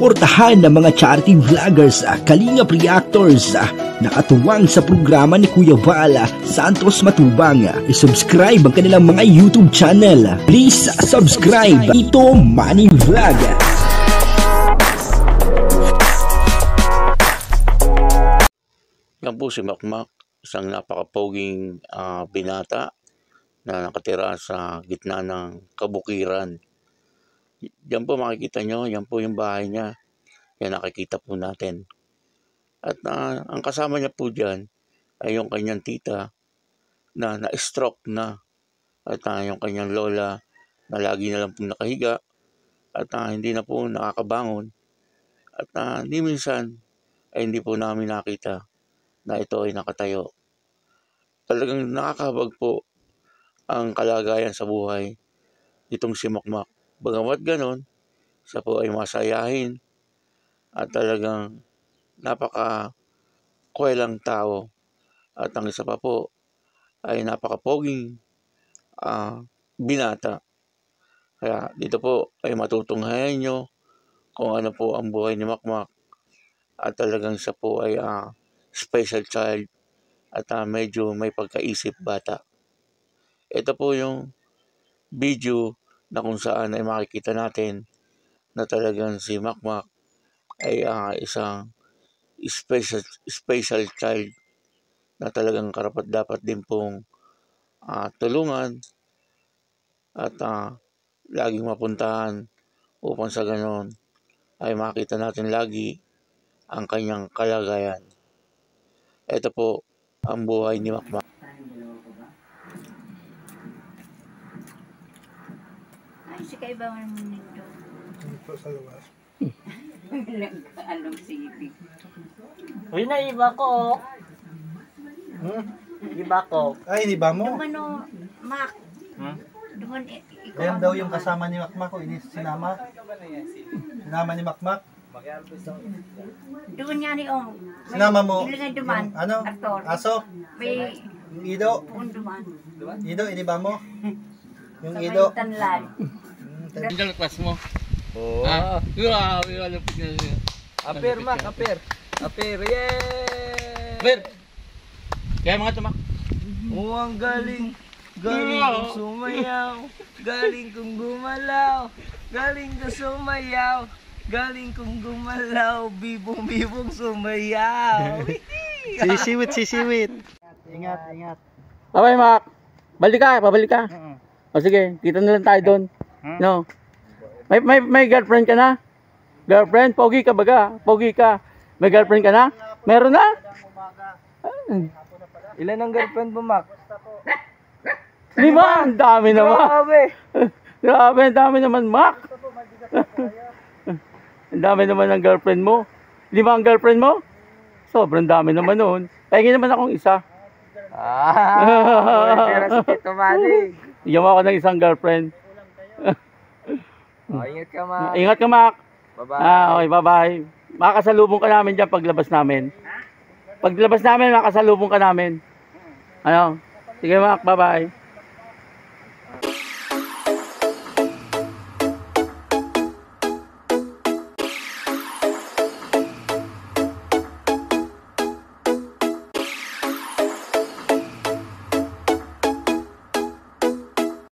suportahan ng mga charity vloggers, kalingap reactors, nakatuwang sa programa ni Kuya Val Santos Matubang. I-subscribe ang kanilang mga YouTube channel. Please subscribe. Ito Money Vlog. Yan po si Makmak, isang napakapoging binata na nakatira sa gitna ng kabukiran. Yan po makikita nyo, yan po yung bahay niya. Yan nakikita po natin. At ang kasama niya po dyan ay yung kanyang tita na na-stroke na. At yung kanyang lola na lagi na lang po nakahiga at hindi na po nakakabangon. At hindi minsan ay hindi po namin nakita na ito ay nakatayo. Talagang nakakahabag po ang kalagayan sa buhay itong si Makmak. Bagamat ganon, siya po ay masayahin at talagang napaka-kwelang tao. At ang isa pa po ay napaka-poging binata. Kaya dito po ay matutunghayan nyo kung ano po ang buhay ni Makmak. At talagang siya po ay special child at medyo may pagkaisip bata. Ito po yung video na kung saan ay makikita natin na talagang si Makmak ay isang special child na talagang karapat dapat din pong tulungan at laging mapuntahan upang sa ganon ay makita natin lagi ang kanyang kalagayan. Ito po ang buhay ni Makmak. Ay, si kaibawan mo nito. Ito sa luwas. Anong sibig? Uy, naiba ko. Iba ko. Ay, hindi ba mo? Dumano, Mac. Duman, ikaw. Ayan daw yung kasama ni Makmak o sinama. Sinama ni Makmak. Duman nga ni Ong. Sinama mo. Ilan duman? Yung, ano? Aktor. Aso? May Yung Ido. duman. Ido, hindi ba mo? Yung Ido. Sa may tanlad. Ang galaklas mo. Oo. Grabe, alapit na siya. Aper, Mac, aper. Aper, yay! Aper! Kaya mga tumak. Oh, ang galing. Galing kong sumayaw. Galing kong gumalaw. Galing kong sumayaw. Galing kong gumalaw. Bibong-bibong sumayaw. Sisiwit. Ingat. Okay, Mac. Balik ka. O sige, kita na lang tayo doon. No. May girlfriend ka na? Girlfriend? Pogi ka baga? Pogi ka. May girlfriend ka na? Meron na? Ilan ang girlfriend mo, Mac? 5! Ang dami naman. Grabe, ang dami naman, Mac. Ang dami naman ng girlfriend mo. 5 ang girlfriend mo? Sobrang dami naman noon. Pahingin naman akong isa. Pera si Tito Manny. Bigyan mo ako ng isang girlfriend. Ingat ka, Mac. Ingat ka, Mac. Bye-bye. Okay, bye-bye. Makakasalubong ka namin dyan paglabas namin. Paglabas namin, makasalubong ka namin. Ano? Sige, Mac, bye-bye.